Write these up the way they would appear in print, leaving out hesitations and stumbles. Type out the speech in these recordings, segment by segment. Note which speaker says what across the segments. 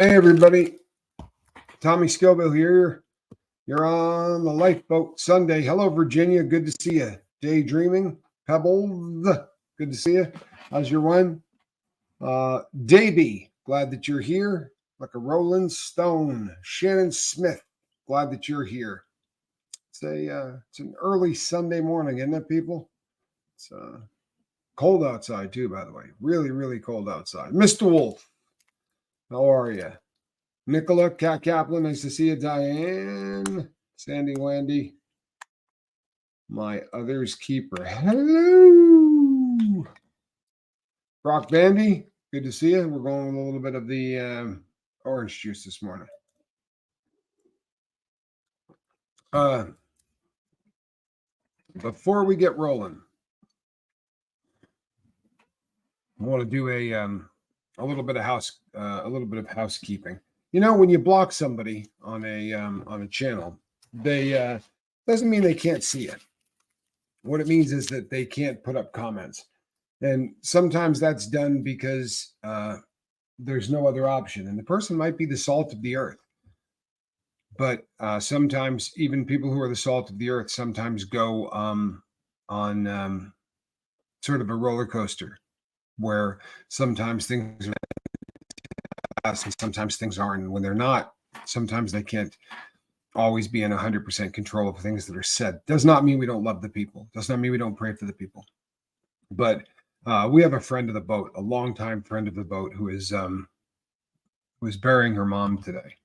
Speaker 1: Hey everybody, Tommy Scoville here. You're on the Lifeboat Sunday. Hello Virginia, good to see you. Daydreaming, Pebbles, good to see you. How's your one? Davey, glad that you're here. Like a Rolling Stone. Shannon Smith, glad that you're here. It's an early Sunday morning, isn't it, people? It's cold outside too, by the way. Really, really cold outside. Mr. Wolf, how are you? Nicola, Cat Kaplan, nice to see you. Diane, Sandy Wandy, my other's keeper. Hello. Brock Bandy, good to see you. We're going with a little bit of the orange juice this morning. Before we get rolling, I want to do a little bit of housekeeping. You know, when you block somebody on a channel, they doesn't mean they can't see it. What it means is that they can't put up comments, and sometimes that's done because there's no other option, and the person might be the salt of the earth. But sometimes even people who are the salt of the earth sometimes go on sort of a roller coaster, where sometimes things are and sometimes things aren't. And when they're not, sometimes they can't always be in 100% control of things that are said. Does not mean we don't love the people. Does not mean we don't pray for the people. But we have a friend of the boat, a longtime friend of the boat, who is burying her mom today.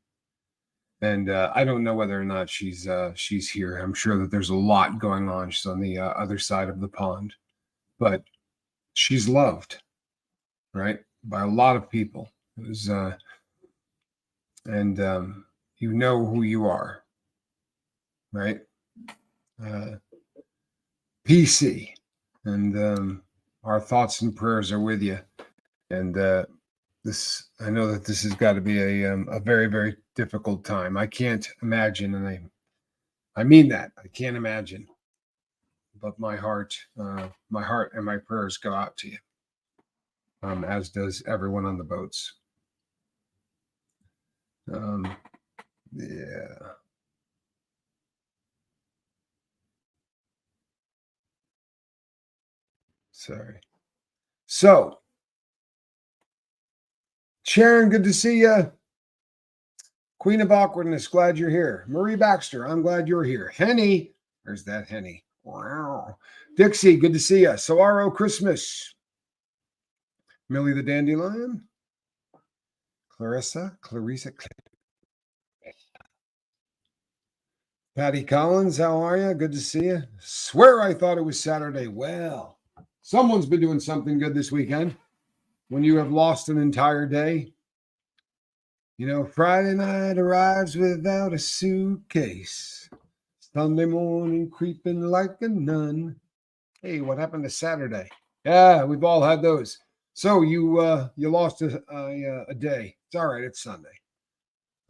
Speaker 1: And I don't know whether or not she's here. I'm sure that there's a lot going on. She's on the other side of the pond, but she's loved, right, by a lot of people. It was, and you know who you are, right? PC, and our thoughts and prayers are with you. And I know that this has got to be a very, very difficult time. I can't imagine, and I mean that. I can't imagine. But my heart and my prayers go out to you, as does everyone on the boats. Yeah. Sorry. So, Sharon, good to see you. Queen of Awkwardness, glad you're here. Marie Baxter, I'm glad you're here. Henny, there's that Henny. Wow. Dixie, good to see you. Soaro Christmas. Millie the Dandelion. Clarissa. Patty Collins, how are you? Good to see you. Swear I thought it was Saturday. Well, someone's been doing something good this weekend. When you have lost an entire day. You know, Friday night arrives without a suitcase. Sunday morning creeping like a nun. Hey, what happened to Saturday? Yeah, we've all had those. So you lost a day. It's all right. It's Sunday.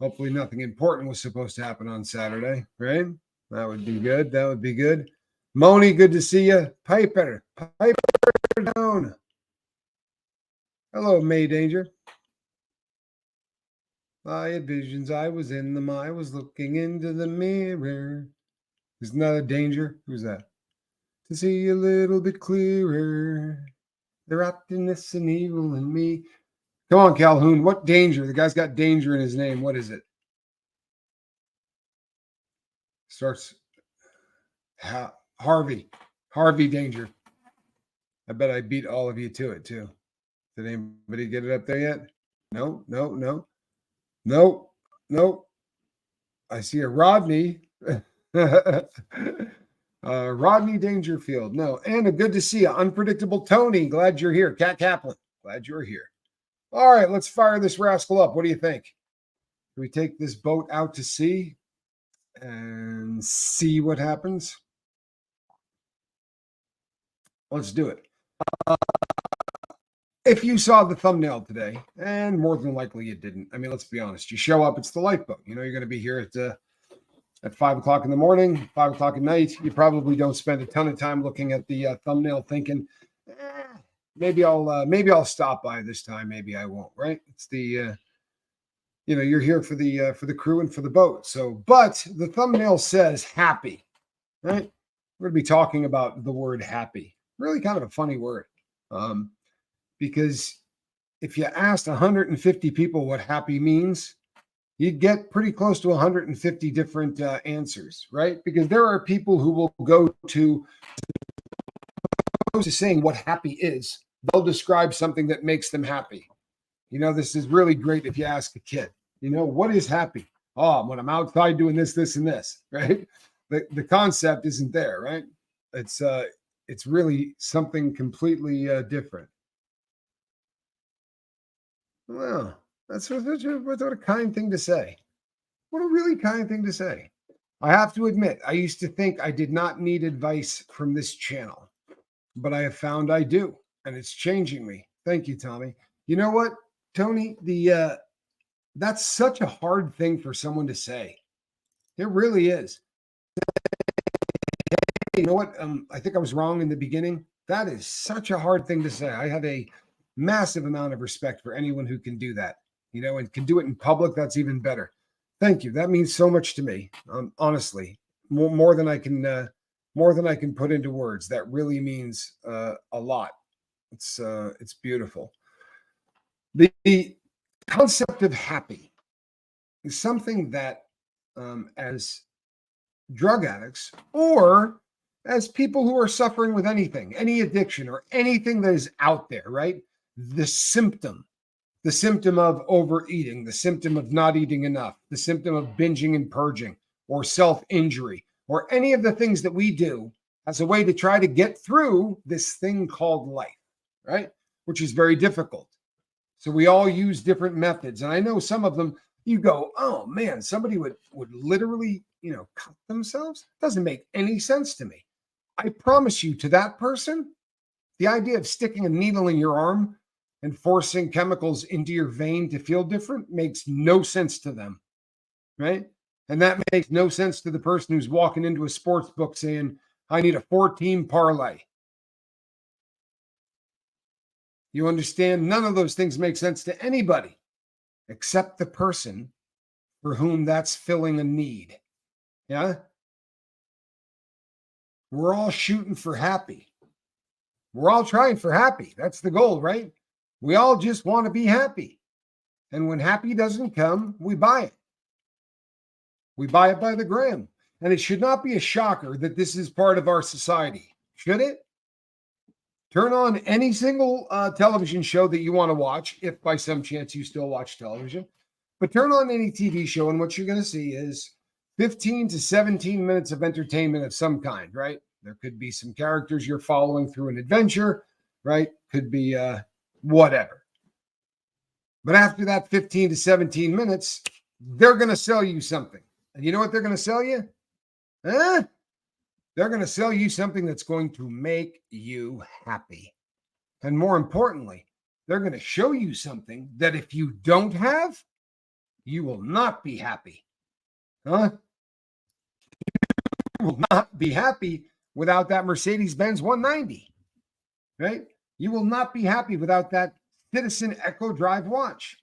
Speaker 1: Hopefully nothing important was supposed to happen on Saturday, right? That would be good. That would be good. Moni, good to see you. Piper down. Hello, May Danger. I had visions. I was in them. I was looking into the mirror. Isn't that a danger? Who's that? To see a little bit clearer. The rottenness and evil in me. Come on, Calhoun. What danger? The guy's got danger in his name. What is it? Starts Harvey. Harvey Danger. I bet I beat all of you to it, too. Did anybody get it up there yet? No. I see a Rodney. Rodney Dangerfield. No. Anna, good to see you. Unpredictable Tony. Glad you're here. Cat Kaplan. Glad you're here. All right, let's fire this rascal up. What do you think? Do we take this boat out to sea and see what happens? Let's do it. If you saw the thumbnail today, and more than likely you didn't. I mean, let's be honest. You show up, it's the Lifeboat. You know, you're going to be here at 5 o'clock in the morning, 5 o'clock at night. You probably don't spend a ton of time looking at the thumbnail thinking, maybe I'll stop by this time. Maybe I won't, right? It's the you're here for the crew and for the boat. So, but the thumbnail says happy, right? We're going to be talking about the word happy. Really kind of a funny word, because if you asked 150 people what happy means, you'd get pretty close to 150 different answers, right? Because there are people who will go to saying what happy is. They'll describe something that makes them happy. This is really great if you ask a kid, what is happy? Oh, when I'm outside doing this, this, and this, right? The concept isn't there, right? It's really something completely different. Well, that's what a kind thing to say. What a really kind thing to say. I have to admit, I used to think I did not need advice from this channel, but I have found I do, and it's changing me. Thank you, Tommy. You know what, Tony? That's such a hard thing for someone to say. It really is. You know what? I think I was wrong in the beginning. That is such a hard thing to say. I have a massive amount of respect for anyone who can do that, and can do it in public. That's even better. Thank you. That means so much to me. Honestly, more than I can put into words. That really means a lot. It's beautiful. The concept of happy is something that, as drug addicts or as people who are suffering with anything, any addiction or anything that is out there, right? The symptom of overeating, the symptom of not eating enough, the symptom of binging and purging or self-injury or any of the things that we do as a way to try to get through this thing called life, right? Which is very difficult. So we all use different methods. And I know some of them, you go, oh man, somebody would literally, cut themselves. Doesn't make any sense to me. I promise you, to that person, the idea of sticking a needle in your arm and forcing chemicals into your vein to feel different makes no sense to them, right? And that makes no sense to the person who's walking into a sports book saying, I need a 4-team parlay. You understand? None of those things make sense to anybody except the person for whom that's filling a need. Yeah? We're all shooting for happy. We're all trying for happy. That's the goal, right? We all just want to be happy. And when happy doesn't come, we buy it. We buy it by the gram. And it should not be a shocker that this is part of our society. Should it? Turn on any single television show that you want to watch, if by some chance you still watch television. But turn on any TV show, and what you're going to see is 15 to 17 minutes of entertainment of some kind, right? There could be some characters you're following through an adventure, right? Could be whatever. But after that 15 to 17 minutes, they're going to sell you something. And you know what they're going to sell you? They're going to sell you something that's going to make you happy. And more importantly, they're going to show you something that if you don't have, you will not be happy. You will not be happy without that Mercedes-Benz 190, right? You will not be happy without that Citizen Echo Drive watch.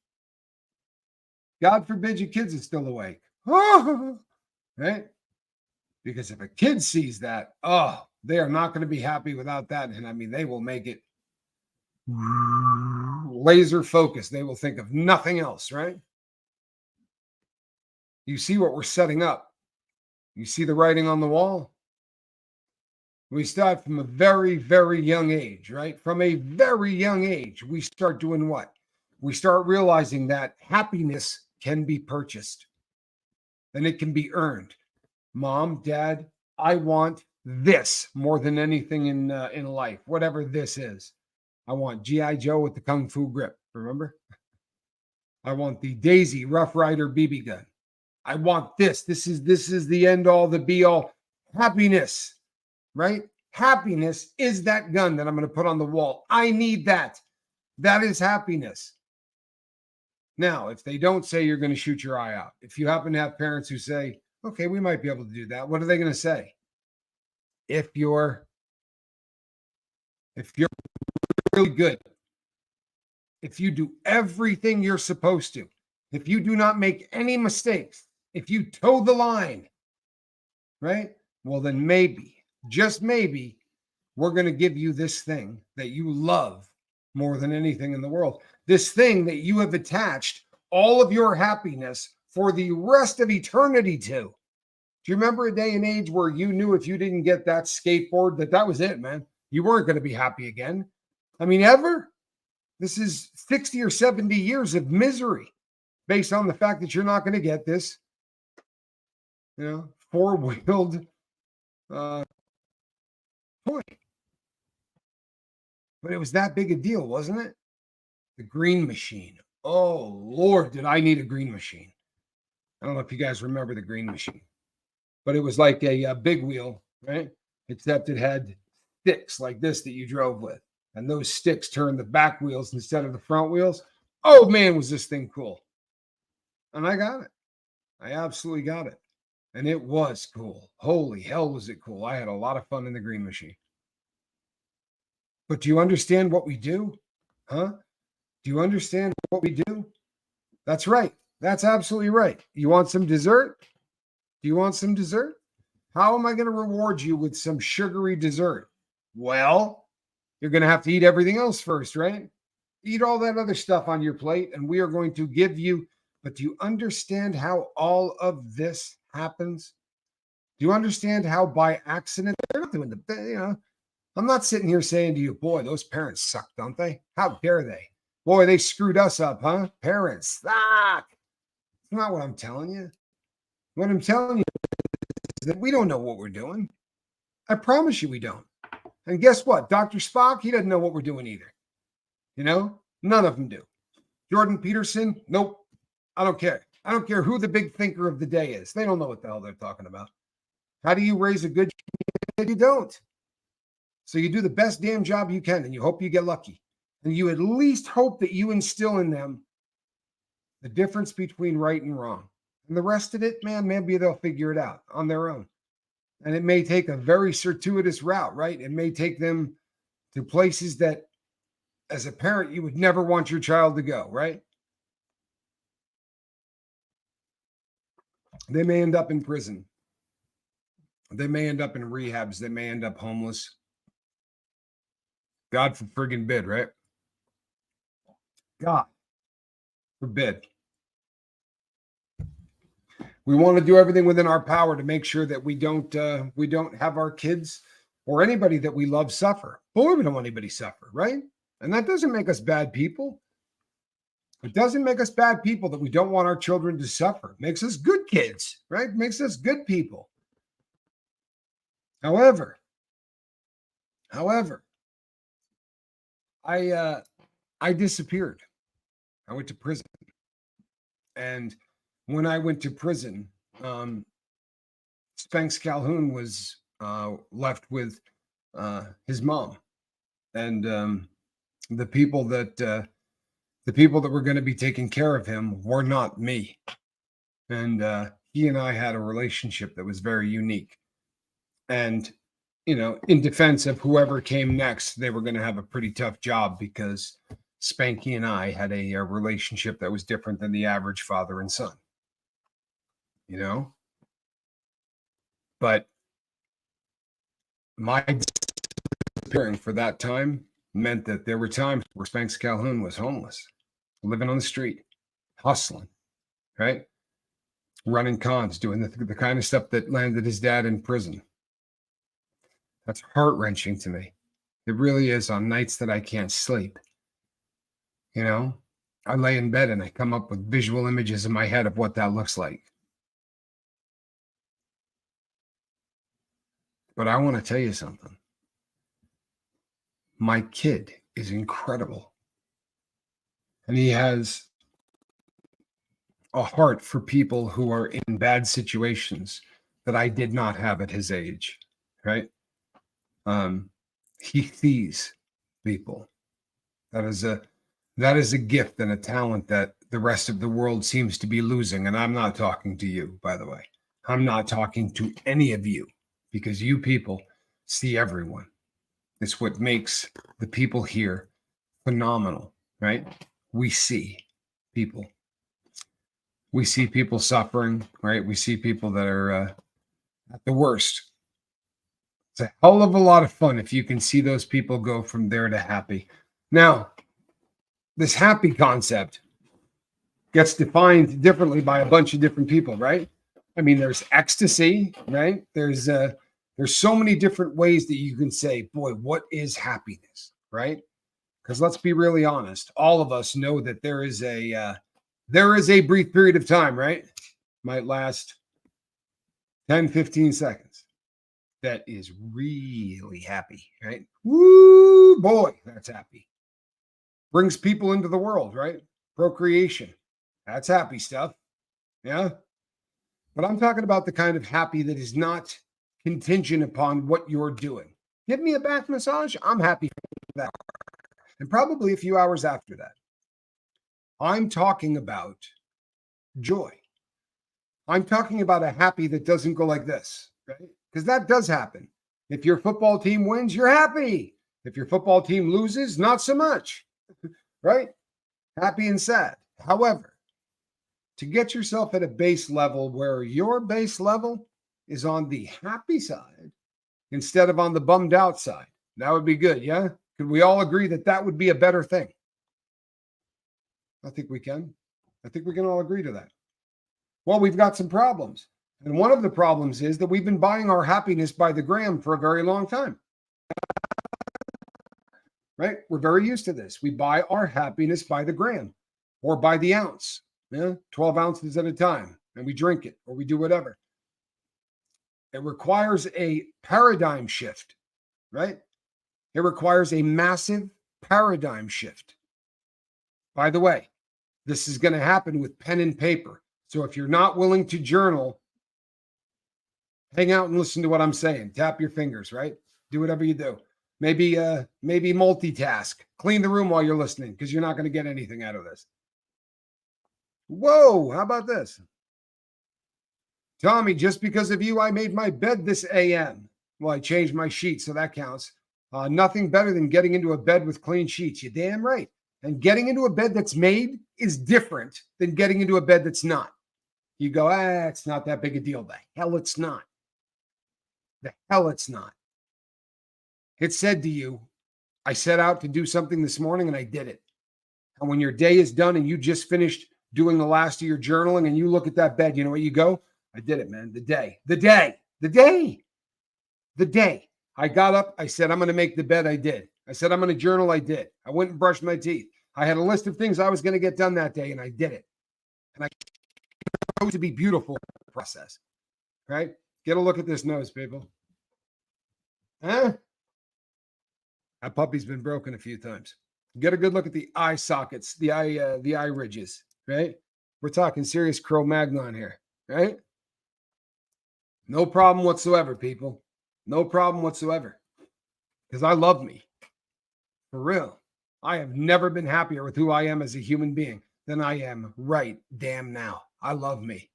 Speaker 1: God forbid your kids are still awake. Right? Because if a kid sees that, they are not going to be happy without that. And I mean, they will make it laser focused. They will think of nothing else, right? You see what we're setting up. You see the writing on the wall. We start from a very, very young age, right? From a very young age, we start doing what? We start realizing that happiness can be purchased and it can be earned. Mom, Dad, I want this more than anything in life, whatever this is. I want G.I. Joe with the Kung Fu grip, remember? I want the Daisy Rough Rider BB gun. I want this. This is the end all, the be all. Happiness, right? Happiness is that gun that I'm going to put on the wall. I need that. That is happiness. Now, if they don't say you're going to shoot your eye out, if you happen to have parents who say, okay, we might be able to do that, what are they going to say? If you're really good, if you do everything you're supposed to, if you do not make any mistakes, if you toe the line, right? Well, then maybe, just maybe, we're going to give you this thing that you love more than anything in the world. This thing that you have attached all of your happiness for the rest of eternity to. Do you remember a day and age where you knew if you didn't get that skateboard, that was it, man? You weren't going to be happy again. I mean, ever? This is 60 or 70 years of misery based on the fact that you're not going to get this, four-wheeled toy. But it was that big a deal, wasn't it? The green machine. Oh, Lord, did I need a green machine. I don't know if you guys remember the green machine, but it was like a big wheel, right? Except it had sticks like this that you drove with. And those sticks turned the back wheels instead of the front wheels. Oh, man, was this thing cool. And I got it. I absolutely got it. And it was cool. Holy hell, was it cool. I had a lot of fun in the green machine. But do you understand what we do? Huh? Do you understand what we do? That's right. That's absolutely right. You want some dessert? Do you want some dessert? How am I going to reward you with some sugary dessert? Well, you're going to have to eat everything else first, right? Eat all that other stuff on your plate, and we are going to give you. But do you understand how all of this happens? Do you understand how by accident they're not doing the, I'm not sitting here saying to you, boy, those parents suck, don't they? How dare they? Boy, they screwed us up, huh? Parents, suck. It's not what I'm telling you. What I'm telling you is that we don't know what we're doing. I promise you we don't. And guess what? Dr. Spock, he doesn't know what we're doing either. None of them do. Jordan Peterson, nope. I don't care. I don't care who the big thinker of the day is. They don't know what the hell they're talking about. How do you raise a good kid? You don't. So you do the best damn job you can, and you hope you get lucky. And you at least hope that you instill in them the difference between right and wrong. And the rest of it, man, maybe they'll figure it out on their own. And it may take a very circuitous route, right? It may take them to places that, as a parent, you would never want your child to go, right? They may end up in prison. They may end up in rehabs. They may end up homeless. God forbid, right? God forbid. We want to do everything within our power to make sure that we don't have our kids or anybody that we love suffer. Boy, we don't want anybody suffer, right? And that doesn't make us bad people. It doesn't make us bad people that we don't want our children to suffer. It makes us good kids, right? It makes us good people. However, I disappeared. I went to prison. And when I went to prison, Spanx Calhoun was left with his mom, and the people that were going to be taking care of him were not me. And he and I had a relationship that was very unique. And in defense of whoever came next, they were going to have a pretty tough job because Spanky and I had a relationship that was different than the average father and son. But my disappearing for that time meant that there were times where Spanx Calhoun was homeless, living on the street, hustling, right? Running cons, doing the kind of stuff that landed his dad in prison. That's heart-wrenching to me. It really is. On nights that I can't sleep. I lay in bed and I come up with visual images in my head of what that looks like. But I want to tell you something. My kid is incredible. And he has a heart for people who are in bad situations that I did not have at his age, right? He sees people. That is a gift and a talent that the rest of the world seems to be losing. And I'm not talking to you, by the way. I'm not talking to any of you, because you people see everyone. It's what makes the people here phenomenal, right? We see people. We see people suffering, right? We see people that are at the worst. It's a hell of a lot of fun if you can see those people go from there to happy. Now, this happy concept gets defined differently by a bunch of different people, right? I mean, there's ecstasy, right? There's so many different ways that you can say, boy, what is happiness, right? Because let's be really honest, all of us know that there is a brief period of time, right? Might last 10, 15 seconds. That is really happy, right? Woo, boy, that's happy. Brings people into the world, right? Procreation. That's happy stuff. Yeah. But I'm talking about the kind of happy that is not contingent upon what you're doing. Give me a back massage. I'm happy for that. And probably a few hours after that. I'm talking about joy. I'm talking about a happy that doesn't go like this, right? Because that does happen. If your football team wins, you're happy. If your football team loses, not so much, right? Happy and sad. However, to get yourself at a base level where your base level is on the happy side instead of on the bummed out side, that would be good, yeah? Could we all agree that that would be a better thing? I think we can. I think we can all agree to that. Well, we've got some problems. And one of the problems is that we've been buying our happiness by the gram for a very long time. Right? We're very used to this. We buy our happiness by the gram or by the ounce, 12 ounces at a time, and we drink it or we do whatever. It requires a paradigm shift, right? It requires a massive paradigm shift. By the way, this is going to happen with pen and paper. So if you're not willing to journal, hang out and listen to what I'm saying. Tap your fingers, right? Do whatever you do. Maybe multitask. Clean the room while you're listening because you're not going to get anything out of this. Whoa, how about this? Tommy, just because of you, I made my bed this AM. Well, I changed my sheets, so that counts. Nothing better than getting into a bed with clean sheets. You're damn right. And getting into a bed that's made is different than getting into a bed that's not. You go, it's not that big a deal. The hell it's not. The hell it's not. It said to you, I set out to do something this morning and I did it. And when your day is done and you just finished doing the last of your journaling and you look at that bed, you know where you go? I did it, man. The day. I got up. I said, I'm going to make the bed. I did. I said, I'm going to journal. I did. I went and brushed my teeth. I had a list of things I was going to get done that day and I did it. And I chose to be beautiful process, right? Get a look at this nose, people. Huh? That puppy's been broken a few times. Get a good look at the eye sockets, the eye ridges, right? We're talking serious Cro-Magnon here, right? No problem whatsoever, people. No problem whatsoever. Because I love me. For real. I have never been happier with who I am as a human being than I am right damn now. I love me.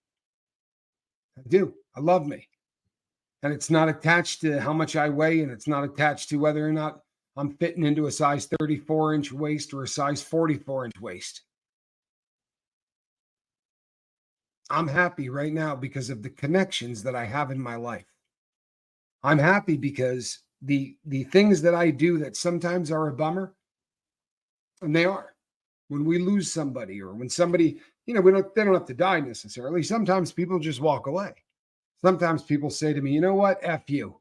Speaker 1: I do. I love me. And it's not attached to how much I weigh, and it's not attached to whether or not I'm fitting into a size 34-inch waist or a size 44-inch waist. I'm happy right now because of the connections that I have in my life. I'm happy because the things that I do that sometimes are a bummer, and they are. When we lose somebody or when somebody, they don't have to die necessarily. Sometimes people just walk away. Sometimes people say to me, you know what? F you.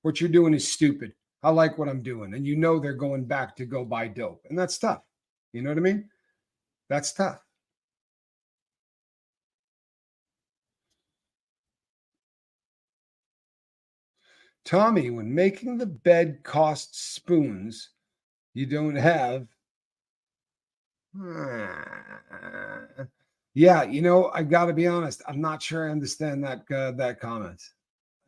Speaker 1: What you're doing is stupid. I like what I'm doing. And they're going back to go buy dope. And that's tough. You know what I mean? That's tough. Tommy, when making the bed costs spoons, you don't have. Yeah, I got to be honest. I'm not sure I understand that comment.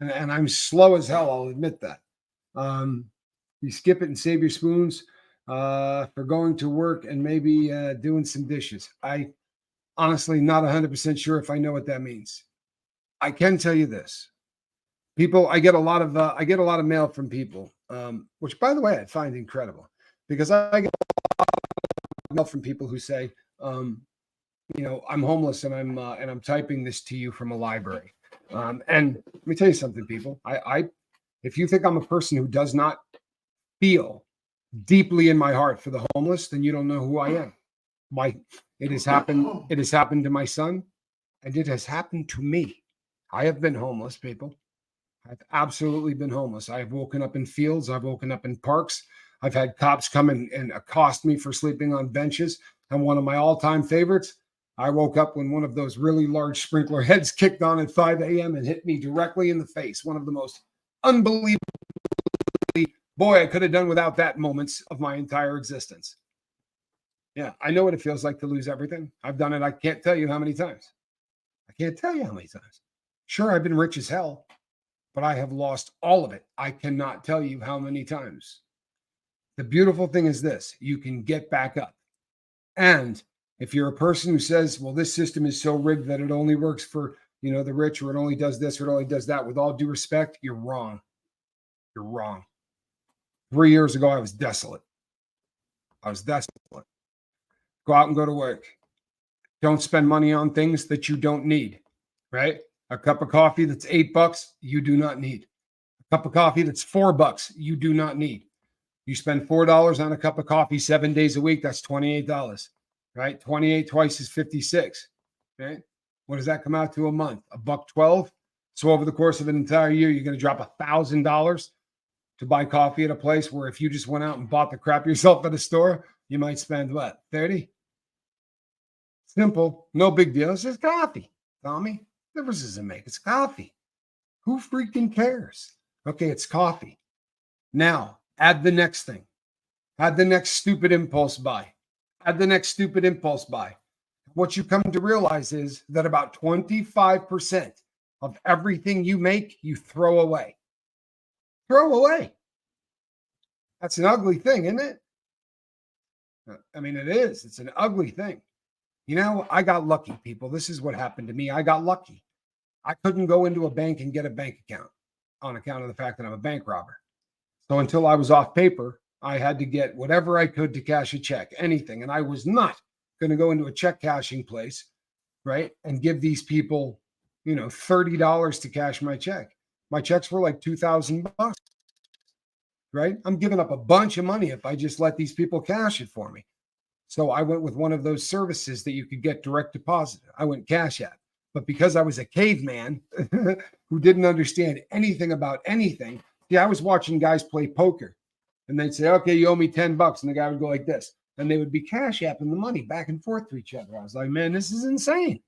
Speaker 1: And I'm slow as hell. I'll admit that. You skip it and save your spoons for going to work and maybe doing some dishes. I honestly not 100% sure if I know what that means. I can tell you this. People, I get a lot of mail from people, which by the way, I find incredible because I get a lot of mail from people who say, I'm homeless and I'm typing this to you from a library. And let me tell you something, people. If you think I'm a person who does not feel deeply in my heart for the homeless, then you don't know who I am. It has happened. It has happened to my son, and it has happened to me. I have been homeless, people. I've absolutely been homeless. I've woken up in fields. I've woken up in parks. I've had cops come and accost me for sleeping on benches. And one of my all-time favorites, I woke up when one of those really large sprinkler heads kicked on at 5 a.m. and hit me directly in the face. One of the most unbelievably, boy, I could have done without that moments of my entire existence. Yeah, I know what it feels like to lose everything. I've done it. I can't tell you how many times. I can't tell you how many times. Sure, I've been rich as hell, but I have lost all of it. I cannot tell you how many times. The beautiful thing is this: you can get back up. And if you're a person who says, well, this system is so rigged that it only works for, the rich, or it only does this, or it only does that, with all due respect, you're wrong. You're wrong. 3 years ago, I was desolate. Go out and go to work. Don't spend money on things that you don't need, right? A cup of coffee that's $8, you do not need. A cup of coffee that's $4, you do not need. You spend $4 on a cup of coffee 7 days a week, that's $28, right? 28 twice is 56, right? What does that come out to a month? $1.12. So over the course of an entire year, you're going to drop $1,000 to buy coffee at a place where if you just went out and bought the crap yourself at a store, you might spend what, 30? Simple, no big deal. It's just coffee, Tommy. What difference does it make? It's coffee. Who freaking cares? Okay, it's coffee. Now, add the next thing. Add the next stupid impulse buy. What you come to realize is that about 25% of everything you make, you throw away. That's an ugly thing, isn't it? I mean, it is. It's an ugly thing. I got lucky, people. This is what happened to me. I got lucky. I couldn't go into a bank and get a bank account on account of the fact that I'm a bank robber. So until I was off paper, I had to get whatever I could to cash a check, anything. And I was not going to go into a check cashing place, right, and give these people, $30 to cash my check. My checks were like $2,000, right? I'm giving up a bunch of money if I just let these people cash it for me. So I went with one of those services that you could get direct deposit. I went Cash App. But because I was a caveman who didn't understand anything about anything, I was watching guys play poker. And they'd say, okay, you owe me $10. And the guy would go like this. And they would be Cash Apping the money back and forth to each other. I was like, man, this is insane.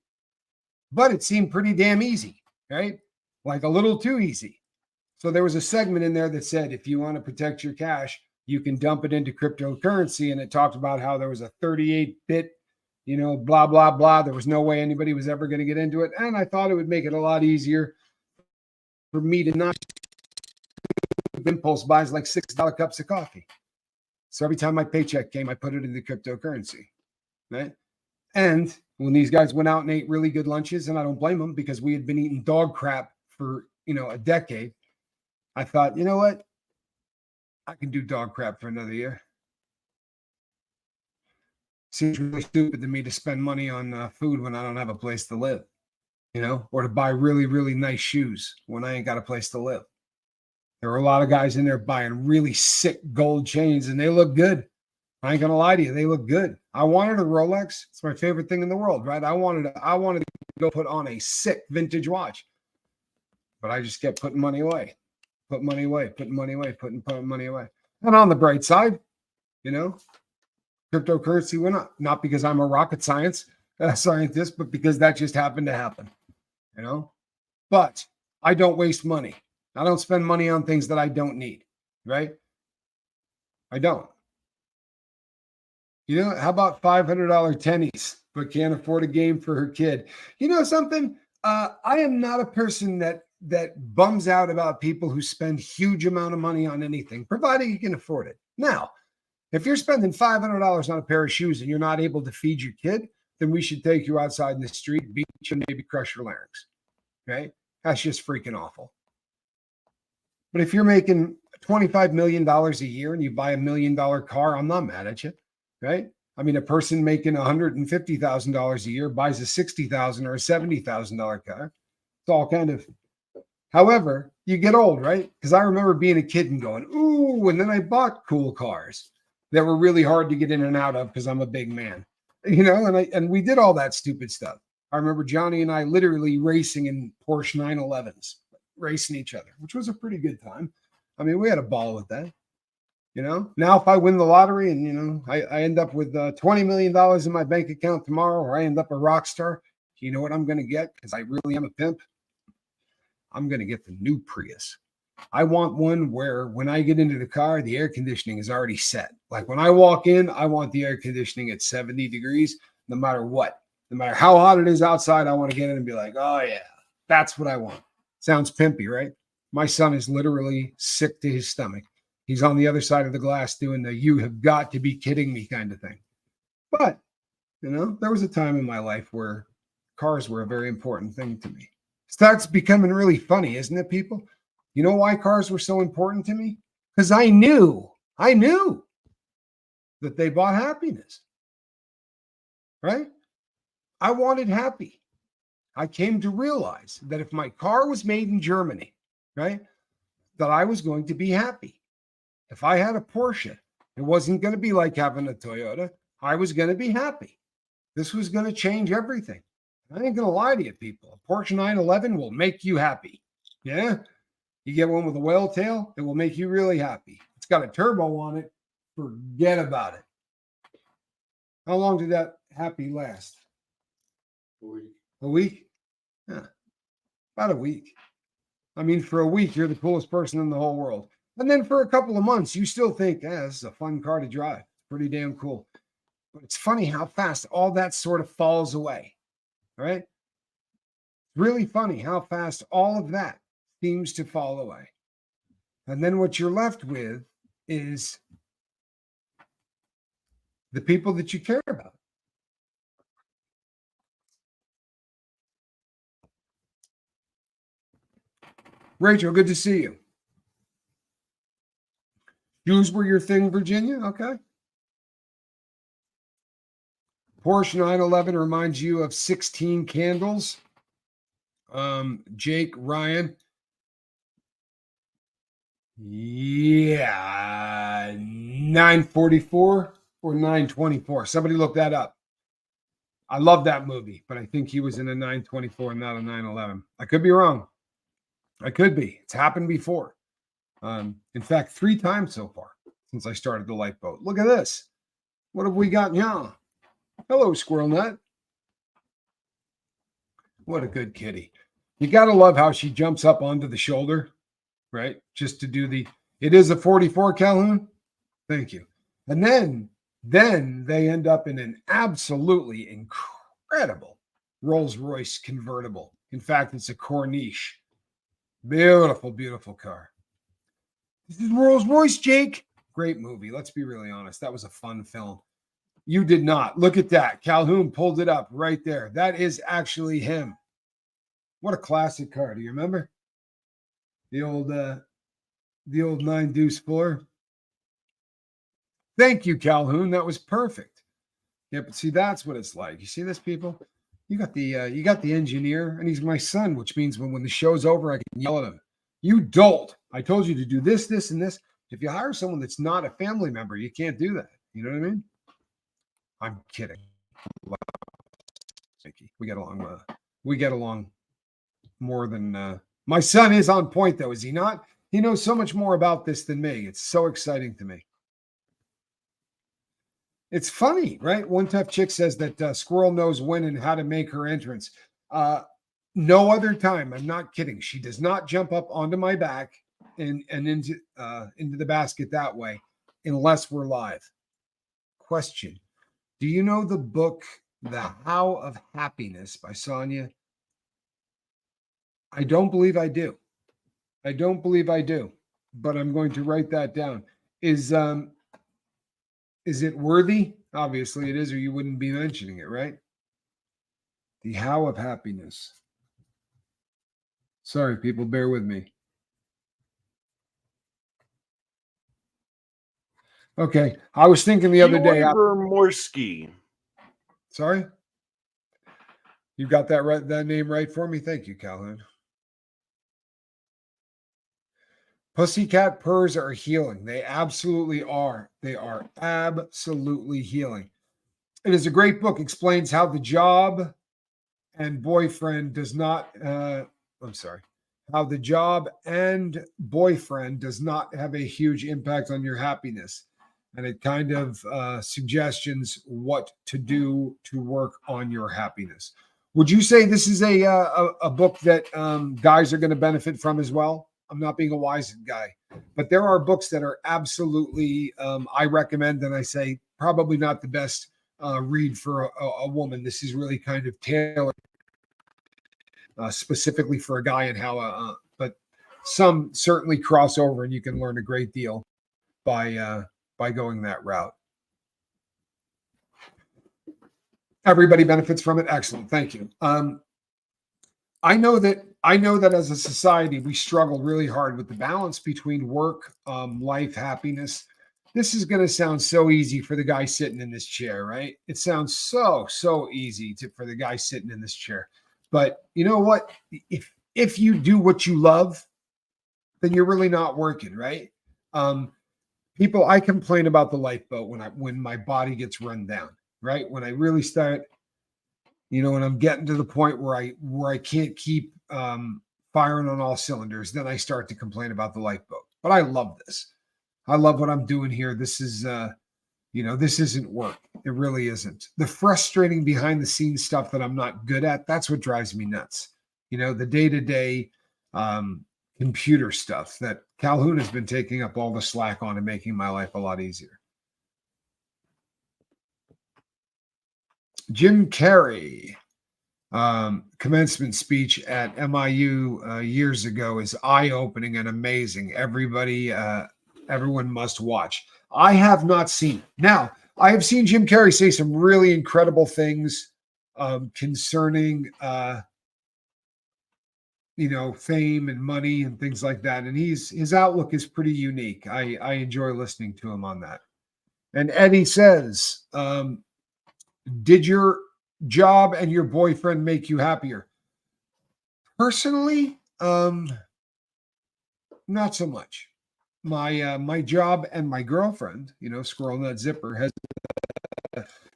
Speaker 1: But it seemed pretty damn easy, right? Like a little too easy. So there was a segment in there that said, if you want to protect your cash, you can dump it into cryptocurrency. And it talked about how there was a 38-bit, blah, blah, blah. There was no way anybody was ever going to get into it. And I thought it would make it a lot easier for me to not impulse buys like $6 cups of coffee. So every time my paycheck came, I put it into cryptocurrency, right? And when these guys went out and ate really good lunches, and I don't blame them because we had been eating dog crap for, a decade, I thought, you know what? I can do dog crap for another year. Seems really stupid to me to spend money on food when I don't have a place to live, or to buy really, really nice shoes when I ain't got a place to live. There are a lot of guys in there buying really sick gold chains, and they look good. I ain't gonna lie to you, they look good. I wanted a Rolex. It's my favorite thing in the world, right? I wanted to go put on a sick vintage watch, but I just kept putting money away. Putting money away. And on the bright side, cryptocurrency went up. Not because I'm a rocket scientist, but because that just happened to happen. But I don't waste money. I don't spend money on things that I don't need, right? I don't. How about $500 tennies, but can't afford a game for her kid? You know something? I am not a person that bums out about people who spend huge amount of money on anything, provided you can afford it. Now, if you're spending $500 on a pair of shoes and you're not able to feed your kid, then we should take you outside in the street, beat you, and maybe crush your larynx. Okay? That's just freaking awful. But if you're making $25 million a year and you buy $1 million car, I'm not mad at you, right? I mean, a person making $150,000 a year buys a $60,000 or a $70,000 car. It's all kind of, however, you get old, right? Because I remember being a kid and going, ooh, and then I bought cool cars that were really hard to get in and out of because I'm a big man, and we did all that stupid stuff. I remember Johnny and I literally racing in Porsche 911s, racing each other, which was a pretty good time. I mean, we had a ball with that. Now if I win the lottery and, I end up with $20 million in my bank account tomorrow, or I end up a rock star, you know what I'm going to get? Because I really am a pimp. I'm going to get the new Prius. I want one where when I get into the car, the air conditioning is already set. Like when I walk in, I want the air conditioning at 70 degrees, no matter what. No matter how hot it is outside, I want to get in and be like, oh yeah, that's what I want. Sounds pimpy, right? My son is literally sick to his stomach. He's on the other side of the glass doing the "you have got to be kidding me" kind of thing. But, there was a time in my life where cars were a very important thing to me. Starts becoming really funny, isn't it, people? You know why cars were so important to me? Because I knew that they brought happiness, right? I wanted happy. I came to realize that if my car was made in Germany, right, that I was going to be happy. If I had a Porsche, it wasn't going to be like having a Toyota. I was going to be happy. This was going to change everything. I ain't going to lie to you, people. A Porsche 911 will make you happy. Yeah? You get one with a whale tail, it will make you really happy. It's got a turbo on it. Forget about it. How long did that happy last?
Speaker 2: A week.
Speaker 1: A week? Yeah. About a week. I mean, for a week, you're the coolest person in the whole world. And then for a couple of months, you still think, this is a fun car to drive. Pretty damn cool. But it's funny how fast all that sort of falls away. All right? Really funny how fast all of that seems to fall away. And then what you're left with is the people that you care about. Rachel, good to see you. Shoes were your thing, Virginia? Okay. Porsche 911 reminds you of 16 Candles. Jake, Ryan. Yeah, 944 or 924. Somebody look that up. I love that movie, but I think he was in a 924 and not a 911. I could be wrong. I could be. It's happened before. In fact, 3 times so far since I started the lifeboat. Look at this. What have we got now? Hello, Squirrel Nut. What a good kitty. You got to love how she jumps up onto the shoulder, right? Just to do it is a 44 Calhoun. Thank you. And then they end up in an absolutely incredible Rolls-Royce convertible. In fact, it's a Corniche. Beautiful, beautiful car. This is Rolls-Royce, Jake. Great movie. Let's be really honest. That was a fun film. You did not. Look at that. Calhoun pulled it up right there. That is actually him. What a classic car. Do you remember? The old 9 Deuce 4. Thank you, Calhoun. That was perfect. Yeah, but see, that's what it's like. You see this, people? You got the engineer, and he's my son, which means when the show's over, I can yell at him. You dolt. I told you to do this, this, and this. If you hire someone that's not a family member, you can't do that. You know what I mean? I'm kidding. We get along. We get along more than my son is on point, though, is he not? He knows so much more about this than me. It's so exciting to me. It's funny, right? One Tough Chick says that Squirrel knows when and how to make her entrance. No other time. I'm not kidding. She does not jump up onto my back and into the basket that way unless we're live. Question. Do you know the book, The How of Happiness by Sonia? I don't believe I do. But I'm going to write that down. Is it worthy? Obviously it is, or you wouldn't be mentioning it, right? The How of Happiness. Sorry, people, bear with me. Okay. I was thinking the other day.
Speaker 2: Morski.
Speaker 1: Sorry? You got that right, that name right for me? Thank you, Calhoun. Pussycat purrs are healing. They absolutely are. They are absolutely healing. It is a great book. Explains how the job and boyfriend does not, how the job and boyfriend does not have a huge impact on your happiness. And it kind of suggestions what to do to work on your happiness. Would you say this is a book that guys are going to benefit from as well? I'm not being a wise guy, but there are books that are absolutely I recommend, and I say probably not the best read for a woman. This is really kind of tailored specifically for a guy, and how but some certainly cross over, and you can learn a great deal by going that route. Everybody benefits from it. Excellent, thank you. I know that as a society we struggle really hard with the balance between work, life, happiness. This is going to sound so easy for the guy sitting in this chair, right? It sounds so easy for the guy sitting in this chair. But you know what? If you do what you love, then you're really not working, right? People, I complain about the lifeboat when my body gets run down, right? When I really start, when I'm getting to the point where I can't keep firing on all cylinders, then I start to complain about the lifeboat. But I love this. I love what I'm doing here. This is this isn't work. It really isn't. The frustrating behind the scenes stuff that I'm not good at, that's what drives me nuts. The day-to-day computer stuff that Calhoun has been taking up all the slack on and making my life a lot easier. Jim Carrey commencement speech at MIU years ago is eye-opening and amazing. Everyone must watch. I have not seen it. Now, I have seen Jim Carrey say some really incredible things concerning fame and money and things like that. And his outlook is pretty unique. I enjoy listening to him on that. And Eddie says, did your job and your boyfriend make you happier? Personally, not so much. My job and my girlfriend, Squirrel Nut Zipper, has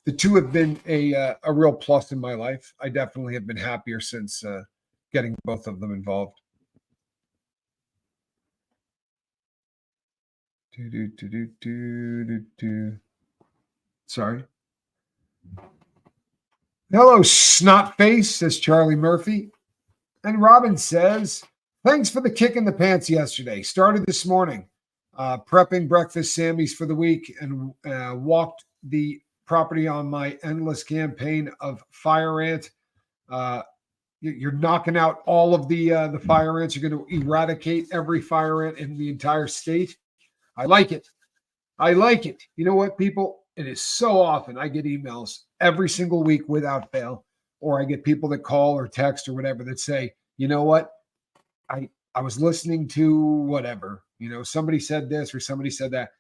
Speaker 1: the two have been a real plus in my life. I definitely have been happier since getting both of them involved. Sorry. Hello, Snotface, says Charlie Murphy. And Robin says, thanks for the kick in the pants yesterday. Started this morning, prepping breakfast Sammy's for the week, and walked the property on my endless campaign of fire ant. You're knocking out all of the fire ants. You're going to eradicate every fire ant in the entire state. I like it. I like it. You know what, people? It is so often I get emails every single week without fail, or I get people that call or text or whatever that say, you know what? I was listening to whatever, somebody said this or somebody said that.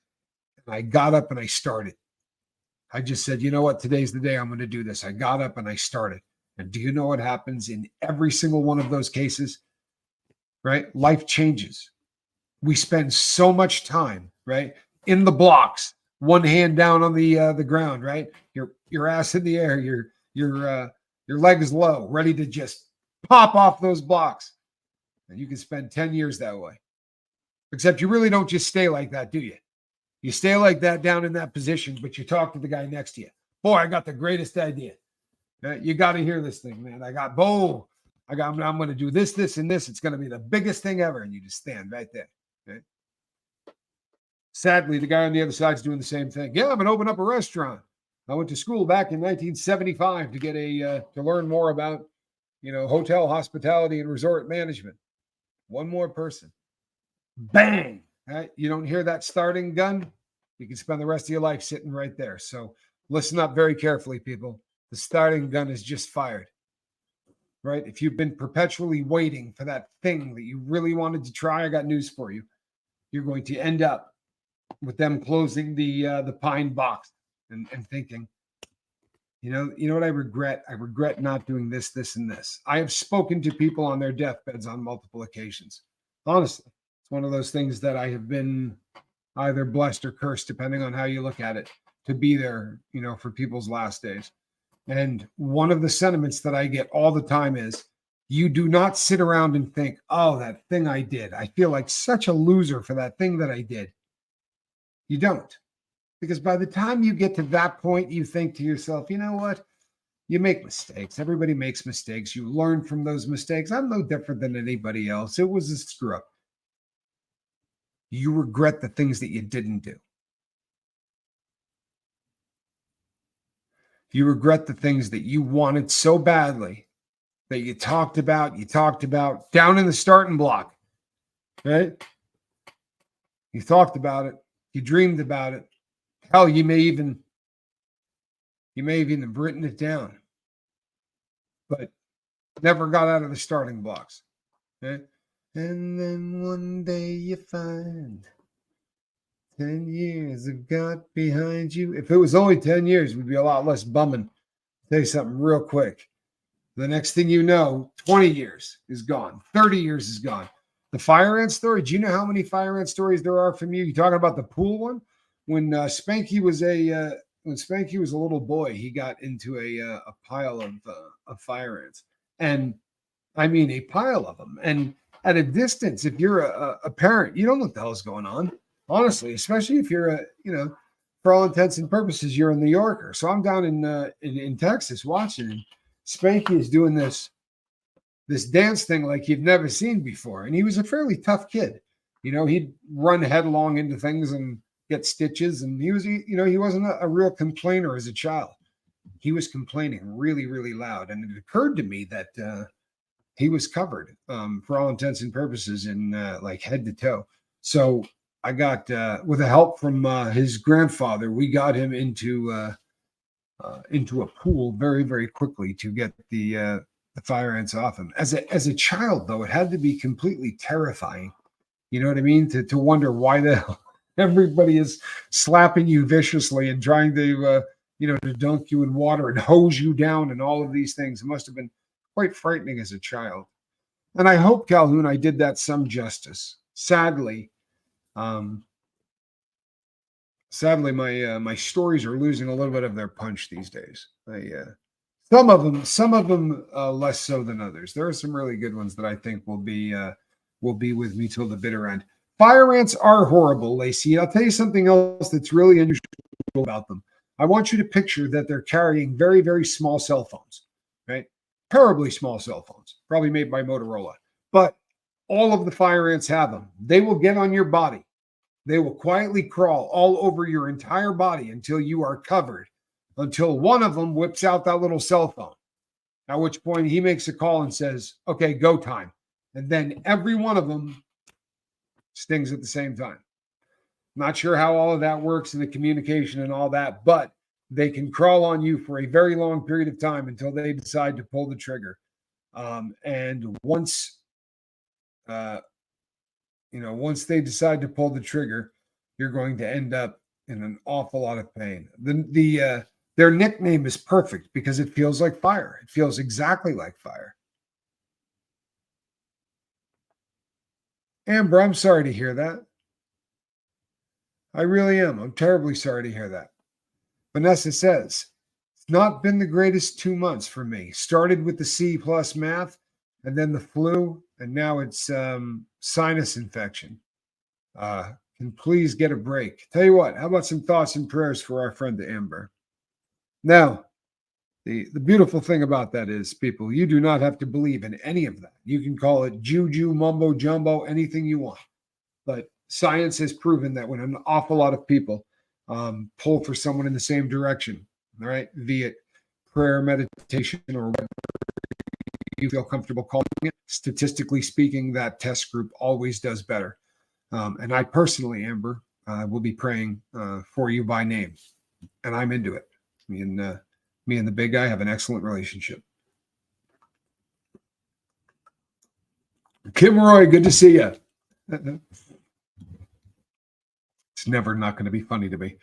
Speaker 1: And I got up and I started. I just said, you know what? Today's the day I'm going to do this. I got up and I started. And do you know what happens in every single one of those cases? Right? Life changes. We spend so much time, right, in the blocks, one hand down on the ground, right? Your ass in the air, your legs low, ready to just pop off those blocks. And you can spend 10 years that way. Except you really don't just stay like that, do you? You stay like that down in that position, but you talk to the guy next to you. Boy, I got the greatest idea. You got to hear this thing, man. I'm going to do this, and this. It's going to be the biggest thing ever. And you just stand right there. Okay? Sadly, the guy on the other side is doing the same thing. Yeah, I'm going to open up a restaurant. I went to school back in 1975 to get to learn more about, hotel hospitality and resort management. One more person. Bang. Right? You don't hear that starting gun? You can spend the rest of your life sitting right there. So listen up very carefully, people. The starting gun is just fired. Right? If you've been perpetually waiting for that thing that you really wanted to try, I got news for you. You're going to end up with them closing the pine box and thinking, you know what I regret? I regret not doing this, this, and this. I have spoken to people on their deathbeds on multiple occasions. Honestly, it's one of those things that I have been either blessed or cursed, depending on how you look at it, to be there, for people's last days. And one of the sentiments that I get all the time is, you do not sit around and think, oh, that thing I did, I feel like such a loser for that thing that I did. You don't. Because by the time you get to that point, you think to yourself, you know what? You make mistakes. Everybody makes mistakes. You learn from those mistakes. I'm no different than anybody else. It was a screw up. You regret the things that you didn't do. You regret the things that you wanted so badly that you talked about down in the starting block, right? You talked about it. You dreamed about it. Hell, you may have even written it down, but never got out of the starting blocks. Okay? And then one day you find 10 years have got behind you. If it was only 10 years, we'd be a lot less bumming. I'll tell you something real quick. The next thing you know, 20 years is gone. 30 years is gone. The fire ant story, do you know how many fire ant stories there are from you? You talking about the pool one? When Spanky was a little boy, he got into a pile of fire ants, and I mean a pile of them. And at a distance, if you're a parent, you don't know what the hell's going on, honestly. Especially if you're for all intents and purposes, you're a New Yorker. So I'm down in Texas watching, and Spanky is doing this dance thing like you've never seen before. And he was a fairly tough kid. He'd run headlong into things and get stitches. And he wasn't a real complainer as a child. He was complaining really, really loud. And it occurred to me that he was covered for all intents and purposes in like head to toe. So I got, with the help from his grandfather, we got him into a pool very, very quickly to get the fire ants off him. As a child, though, it had to be completely terrifying. You know what I mean? To wonder why the hell everybody is slapping you viciously and trying to to dunk you in water and hose you down and all of these things. It must have been quite frightening as a child. And I hope, Calhoun, I did that some justice. Sadly, my stories are losing a little bit of their punch these days. Some of them less so than others. There are some really good ones that I think will be with me till the bitter end. Fire ants are horrible, Lacey. I'll tell you something else that's really unusual about them. I want you to picture that they're carrying very, very small cell phones, right? Terribly small cell phones, probably made by Motorola. But all of the fire ants have them. They will get on your body. They will quietly crawl all over your entire body until you are covered, until one of them whips out that little cell phone, at which point he makes a call and says, okay, go time. And then every one of them stings at the same time. Not sure how all of that works in the communication and all that, but they can crawl on you for a very long period of time until they decide to pull the trigger. And once they decide to pull the trigger, you're going to end up in an awful lot of pain. Their nickname is perfect because it feels like fire. It feels exactly like fire. Amber, I'm sorry to hear that. I really am. I'm terribly sorry to hear that. Vanessa says, it's not been the greatest 2 months for me. Started with the C plus math and then the flu, and now it's sinus infection. Can please get a break. Tell you what, how about some thoughts and prayers for our friend Amber? Now, the beautiful thing about that is, people, you do not have to believe in any of that. You can call it juju, mumbo jumbo, anything you want. But science has proven that when an awful lot of people pull for someone in the same direction, all right, via prayer, meditation, or whatever you feel comfortable calling it, statistically speaking, that test group always does better. And I personally, Amber, will be praying for you by name, and I'm into it. Me and the big guy have an excellent relationship. Kim Roy, good to see you. It's never not going to be funny to me.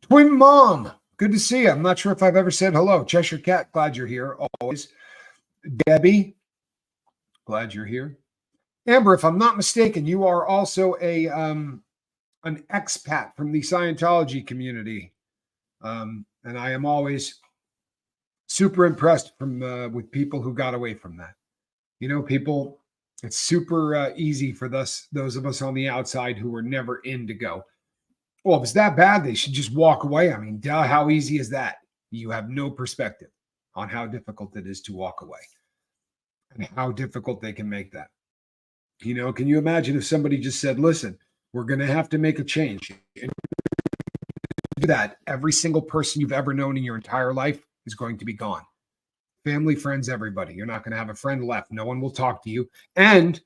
Speaker 1: Twin Mom, good to see you. I'm not sure if I've ever said hello. Cheshire Cat, glad you're here always. Debbie, glad you're here. Amber, if I'm not mistaken, you are also an expat from the Scientology community. And I am always super impressed with people who got away from that. You know, people, it's super easy for those of us on the outside who were never in to go, well, if it's that bad, they should just walk away. I mean, duh, how easy is that? You have no perspective on how difficult it is to walk away and how difficult they can make that. You know, can you imagine if somebody just said, listen, we're going to have to make a change. And do that, every single person you've ever known in your entire life is going to be gone. Family, friends, everybody. You're not going to have a friend left. No one will talk to you. And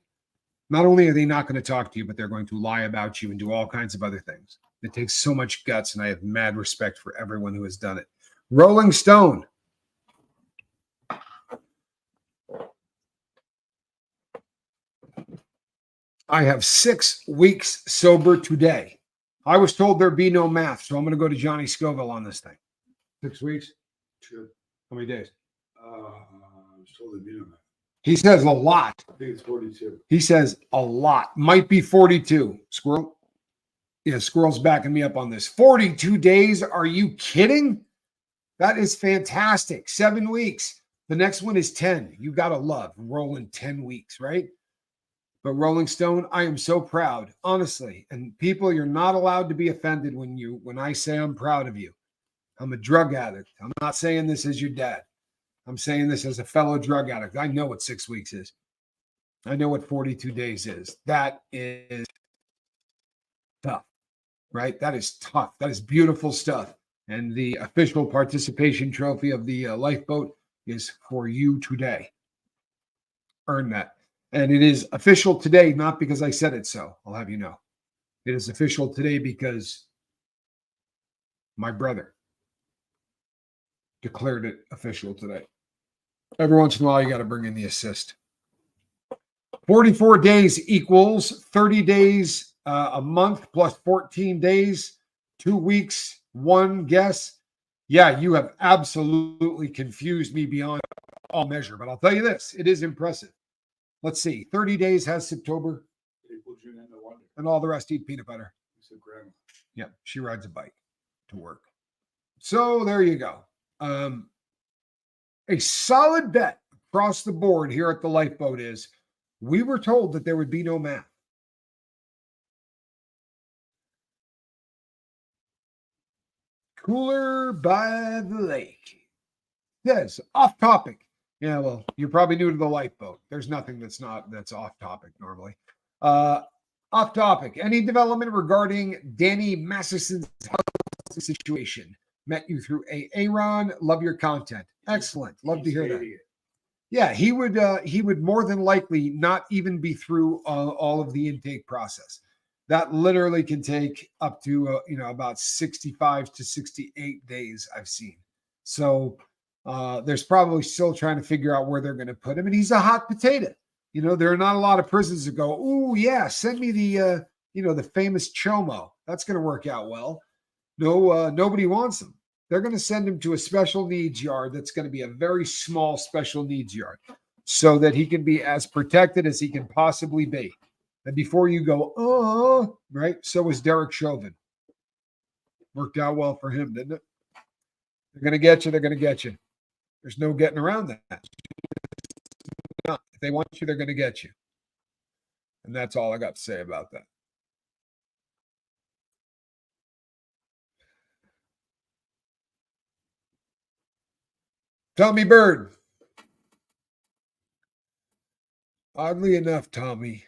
Speaker 1: not only are they not going to talk to you, but they're going to lie about you and do all kinds of other things. It takes so much guts, and I have mad respect for everyone who has done it. Rolling Stone. I have 6 weeks sober today. I was told there'd be no math, so I'm going to go to Johnny Scoville on this thing. 6 weeks?
Speaker 2: Sure.
Speaker 1: How many days?
Speaker 2: I was told there'd be no math.
Speaker 1: He says a lot.
Speaker 2: I think it's 42.
Speaker 1: He says a lot. Might be 42. Squirrel? Yeah, Squirrel's backing me up on this. 42 days? Are you kidding? That is fantastic. 7 weeks. The next one is 10. You got to love rolling 10 weeks, right? But Rolling Stone, I am so proud, honestly. And people, you're not allowed to be offended when I say I'm proud of you. I'm a drug addict. I'm not saying this as your dad. I'm saying this as a fellow drug addict. I know what 6 weeks is. I know what 42 days is. That is tough, right? That is tough. That is beautiful stuff. And the official participation trophy of the lifeboat is for you today. Earn that. And it is official today, not because I said it so. I'll have you know. It is official today because my brother declared it official today. Every once in a while, you got to bring in the assist. 44 days equals 30 days a month plus 14 days, 2 weeks, one guess. Yeah, you have absolutely confused me beyond all measure. But I'll tell you this, it is impressive. Let's see. 30 days has September.
Speaker 2: April, June, and November.
Speaker 1: And all the rest eat peanut butter.
Speaker 2: So grandma.
Speaker 1: Yeah, she rides a bike to work. So there you go. A solid bet across the board here at the Lifeboat is we were told that there would be no math. Cooler by the lake. Yes, off topic. Yeah, well, you're probably new to the Lifeboat. There's nothing that's off topic normally. Off topic. Any development regarding Danny Masterson's house situation? Met you through Aaron. Love your content. Excellent. Love to hear that. Yeah, he would more than likely not even be through all of the intake process. That literally can take up to about 65 to 68 days I've seen. So there's probably still trying to figure out where they're going to put him, and he's a hot potato. You know, there are not a lot of prisons that go, "Oh yeah, send me the the famous Chomo. That's going to work out well." No, nobody wants him. They're going to send him to a special needs yard that's going to be a very small special needs yard so that he can be as protected as he can possibly be. And before you go, oh, right? So was Derek Chauvin. Worked out well for him, didn't it? They're going to get you. They're going to get you. There's no getting around that. If they want you, they're going to get you. And that's all I got to say about that. Tommy Bird. Oddly enough, Tommy,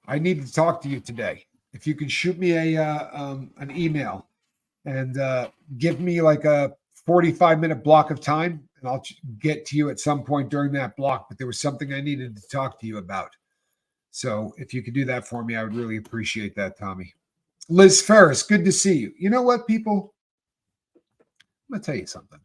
Speaker 1: I need to talk to you today. If you can shoot me an email and give me like a 45-minute block of time, and I'll get to you at some point during that block. But there was something I needed to talk to you about. So if you could do that for me, I would really appreciate that, Tommy. Liz Ferris, good to see you. You know what, people? I'm going to tell you something.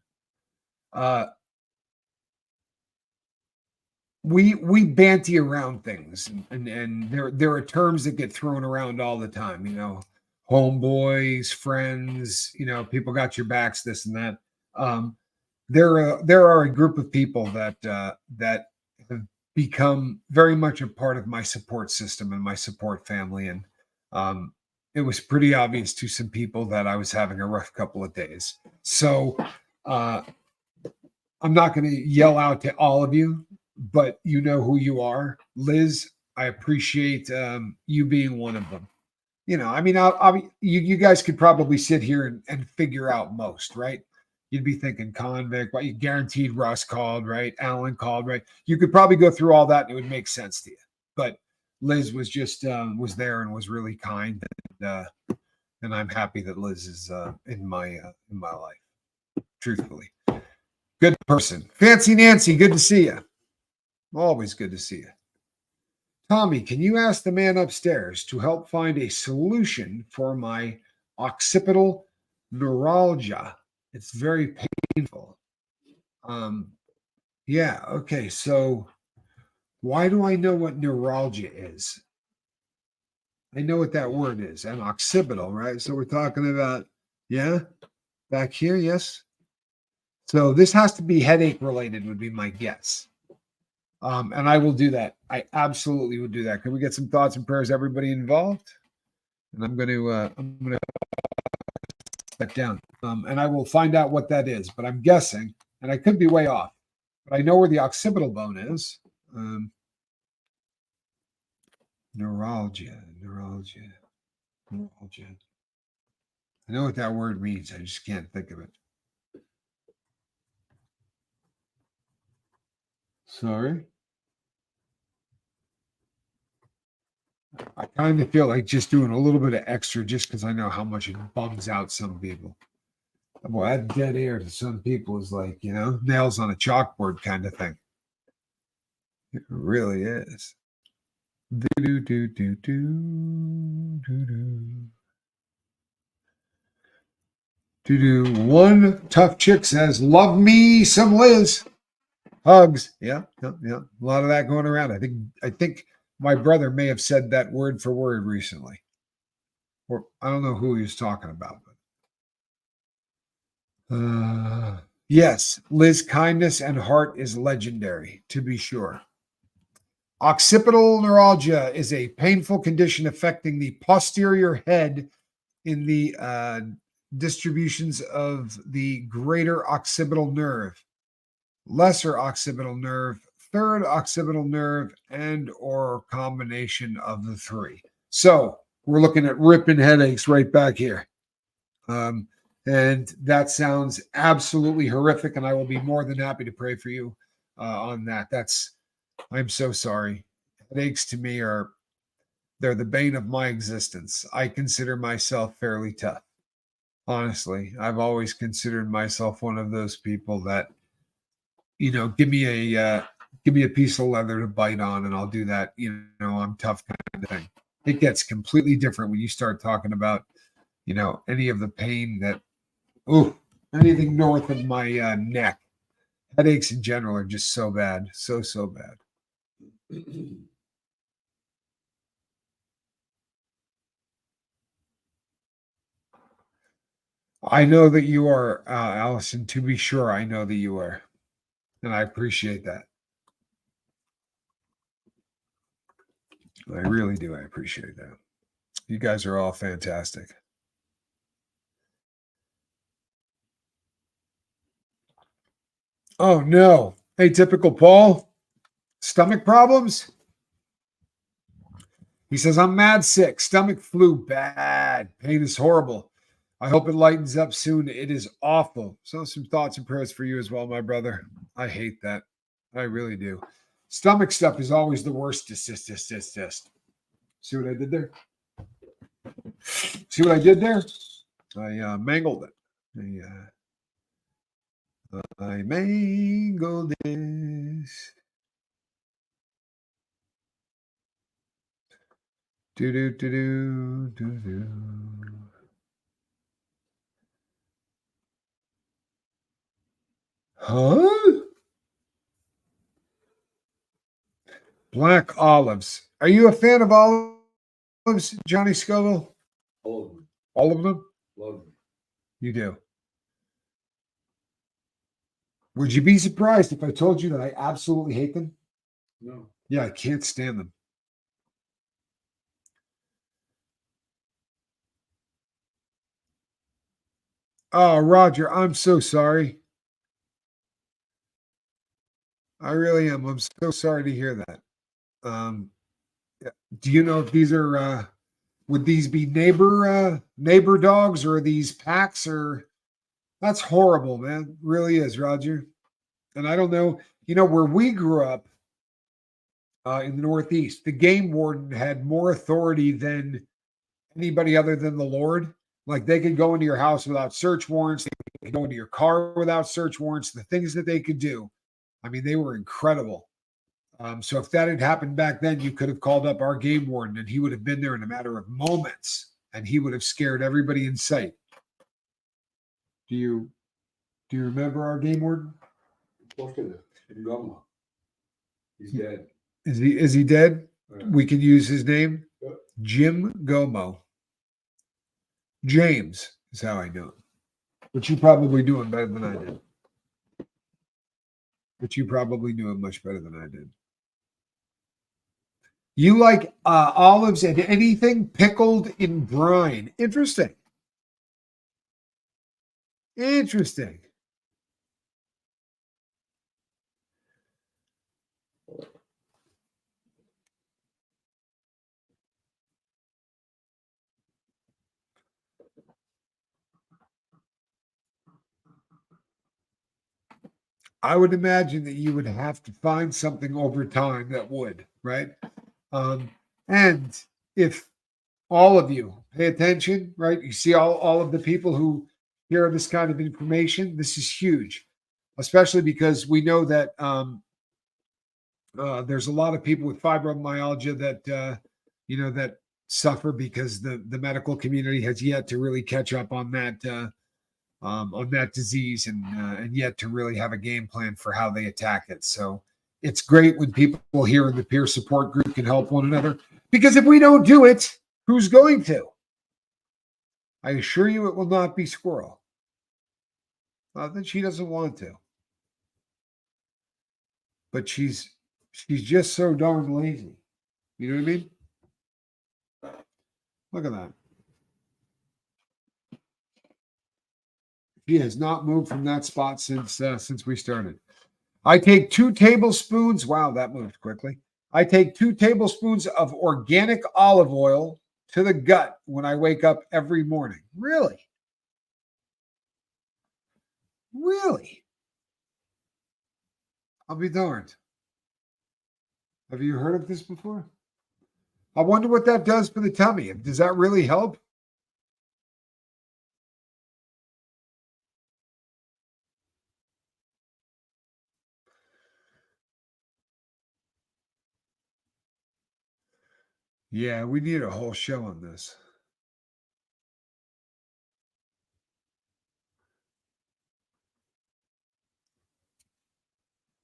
Speaker 1: we banty around things, and there are terms that get thrown around all the time. Homeboys, friends. People got your backs, this and that. Um, there are a group of people that have become very much a part of my support system and my support family, and it was pretty obvious to some people that I was having a rough couple of days. So I'm not going to yell out to all of you, but you know who you are. Liz, I appreciate you being one of them. I mean, you guys could probably sit here and figure out most, right? You'd be thinking convict, right? You guaranteed Russ called, right? Alan called, right? You could probably go through all that and it would make sense to you. But Liz was just was there and was really kind, and I'm happy that Liz is in my life. Truthfully, good person. Fancy Nancy, good to see you. Always good to see you. Tommy, can you ask the man upstairs to help find a solution for my occipital neuralgia? It's very painful. Yeah, okay. So why do I know what neuralgia is? I know what that word is, and occipital, right? So we're talking about, yeah, back here, yes. So this has to be headache related, would be my guess. And I will do that. I absolutely would do that. Can we get some thoughts and prayers, everybody involved? And I'm going to that down, and I will find out what that is. But I'm guessing, and I could be way off, but I know where the occipital bone is. Neuralgia. I know what that word means. I just can't think of it. Sorry. I kind of feel like just doing a little bit of extra just because I know how much it bums out some people. Well, that dead air to some people is like, nails on a chalkboard kind of thing. It really is. Do, do, do, do, do, do. One tough chick says, "Love me some Liz." Hugs. Yeah. A lot of that going around. I think my brother may have said that word for word recently. Or I don't know who he was talking about. But yes, Liz kindness and heart is legendary, to be sure. Occipital neuralgia is a painful condition affecting the posterior head in the distributions of the greater occipital nerve, lesser occipital nerve, third occipital nerve, and or combination of the three. So we're looking at ripping headaches right back here. And that sounds absolutely horrific, and I will be more than happy to pray for you on that. I'm so sorry. Headaches to me they're the bane of my existence. I consider myself fairly tough. Honestly, I've always considered myself one of those people that, give me a piece of leather to bite on and I'll do that. I'm tough kind of thing. It gets completely different when you start talking about, any of the pain anything north of my neck. Headaches in general are just so bad. So bad. I know that you are, Allison, to be sure. I know that you are. And I appreciate that. I really do. I appreciate that. You guys are all fantastic. Oh, no. Hey, typical Paul. Stomach problems? He says, I'm mad sick. Stomach flu bad. Pain is horrible. I hope it lightens up soon. It is awful. So some thoughts and prayers for you as well, my brother. I hate that. I really do. Stomach stuff is always the worst. See what I did there? See what I did there? I mangled it. I mangled this. Do. Huh? Black olives. Are you a fan of olives, Johnny Scoville?
Speaker 2: All of them.
Speaker 1: All of them?
Speaker 2: Love them.
Speaker 1: You do. Would you be surprised if I told you that I absolutely hate them?
Speaker 2: No.
Speaker 1: Yeah, I can't stand them. Oh, Roger, I'm so sorry. I really am. I'm so sorry to hear that. Do you know if these are would these be neighbor dogs, or are these packs? Or that's horrible, man. Really is, Roger. And I don't know, where we grew up in the Northeast, the game warden had more authority than anybody other than the Lord. Like, they could go into your house without search warrants, they could go into your car without search warrants. The things that they could do, I mean, they were incredible. So if that had happened back then, you could have called up our game warden, and he would have been there in a matter of moments, and he would have scared everybody in sight. Do you remember our game warden?
Speaker 2: Of course it is. Ngoma. He's dead.
Speaker 1: Is he dead?
Speaker 2: Yeah.
Speaker 1: We can use his name.
Speaker 2: Yep.
Speaker 1: Jim Gomo. James is how I know him. But you probably knew him better than I did. But you probably knew him much better than I did. You like olives and anything pickled in brine. Interesting. Interesting. I would imagine that you would have to find something over time that would, right? And if all of you pay attention, right? You see all of the people who hear this kind of information. This is huge, especially because we know that there's a lot of people with fibromyalgia that that suffer because the medical community has yet to really catch up on that disease, and yet to really have a game plan for how they attack it. So it's great when people here in the peer support group can help one another, because if we don't do it, who's going to? I assure you it will not be Squirrel. Not that she doesn't want to. But she's just so darn lazy. You know what I mean? Look at that. She has not moved from that spot since we started. I take 2 tablespoons. Wow, that moved quickly. I take 2 tablespoons of organic olive oil to the gut when I wake up every morning. Really? Really? I'll be darned. Have you heard of this before? I wonder what that does for the tummy. Does that really help? Yeah, we need a whole show on this.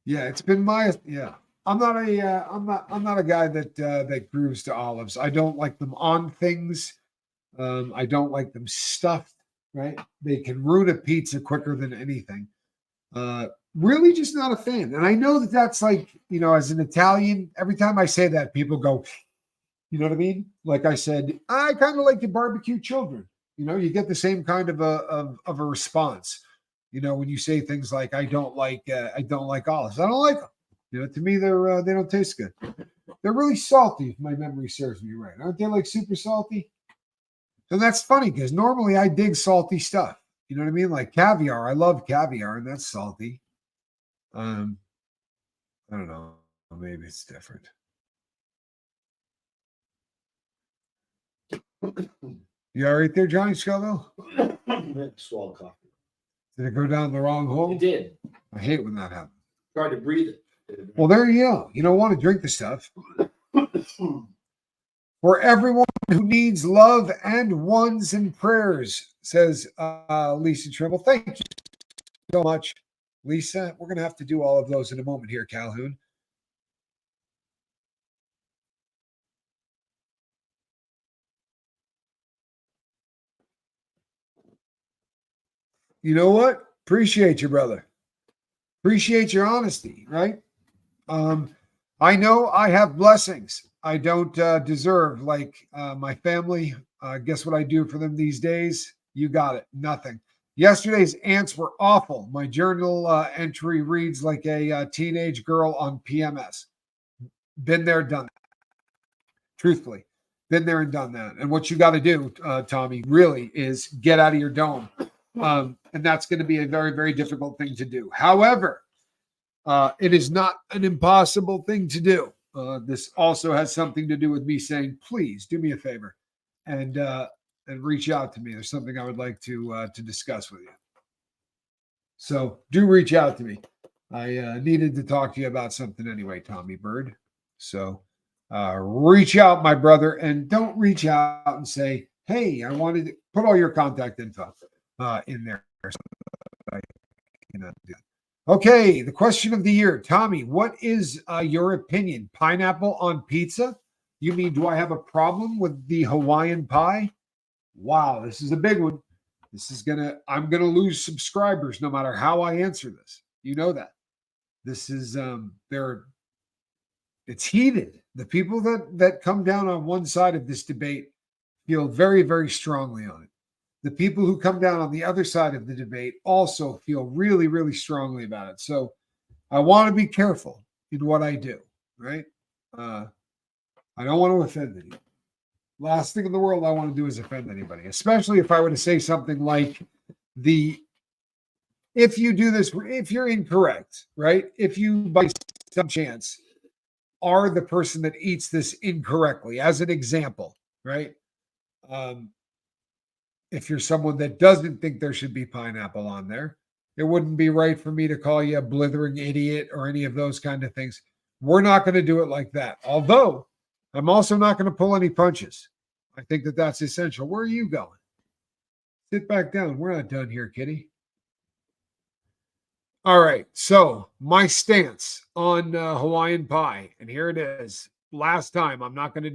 Speaker 1: Yeah, it's been I'm not a guy that grooves to olives. I don't like them on things. I don't like them stuffed, right? They can ruin a pizza quicker than anything. Really just not a fan. And I know that that's like, as an Italian, every time I say that, people go, you know what I mean? Like I said, I kind of like to barbecue children. You get the same kind of a response. When you say things like, I don't like olives. I don't like them. To me, they don't taste good. They're really salty, if my memory serves me right. Aren't they like super salty? And that's funny because normally I dig salty stuff. You know what I mean? Like caviar. I love caviar, and that's salty. I don't know. Maybe it's different. You all right there, Johnny Scoville?
Speaker 2: Swallow coffee.
Speaker 1: Did it go down the wrong hole?
Speaker 2: It did.
Speaker 1: I hate when that happens.
Speaker 2: Tried to breathe it.
Speaker 1: Well, there you go. You don't want to drink the stuff. For everyone who needs love and ones and prayers, says Lisa Trimble. Thank you so much, Lisa. We're going to have to do all of those in a moment here, Calhoun. you know what? Appreciate you, brother. Appreciate your honesty, right? I know I have blessings I don't deserve, like my family. Guess what I do for them these days? You got it. Nothing. Yesterday's ants were awful. My journal entry reads like a teenage girl on PMS. Been there, done that. Truthfully, been there and done that. And what you got to do, Tommy, really is get out of your dome. And that's going to be a very, very difficult thing to do. However, it is not an impossible thing to do. This also has something to do with me saying, please do me a favor and reach out to me. There's something I would like to discuss with you. So do reach out to me. I needed to talk to you about something anyway, Tommy Bird. So reach out, my brother, and don't reach out and say, hey, I wanted to put all your contact info in there. So I cannot do that. Okay, the question of the year. Tommy, what is your opinion? Pineapple on pizza? You mean, do I have a problem with the Hawaiian pie? Wow, this is a big one. I'm gonna lose subscribers no matter how I answer this. You know that. This is it's heated. The people that come down on one side of this debate feel very, very strongly on it. The people who come down on the other side of the debate also feel really, really strongly about it. So I want to be careful in what I do, right? I don't want to offend anyone. Last thing in the world I want to do is offend anybody, especially if I were to say something like if you do this, if you're incorrect, right? If you by some chance are the person that eats this incorrectly, as an example, right? If you're someone that doesn't think there should be pineapple on there, it wouldn't be right for me to call you a blithering idiot or any of those kind of things. We're not going to do it like that. Although I'm also not going to pull any punches. I think that that's essential. Where are you going? Sit back down. We're not done here, kitty. All right. So my stance on Hawaiian pie, and here it is. Last time, I'm not going to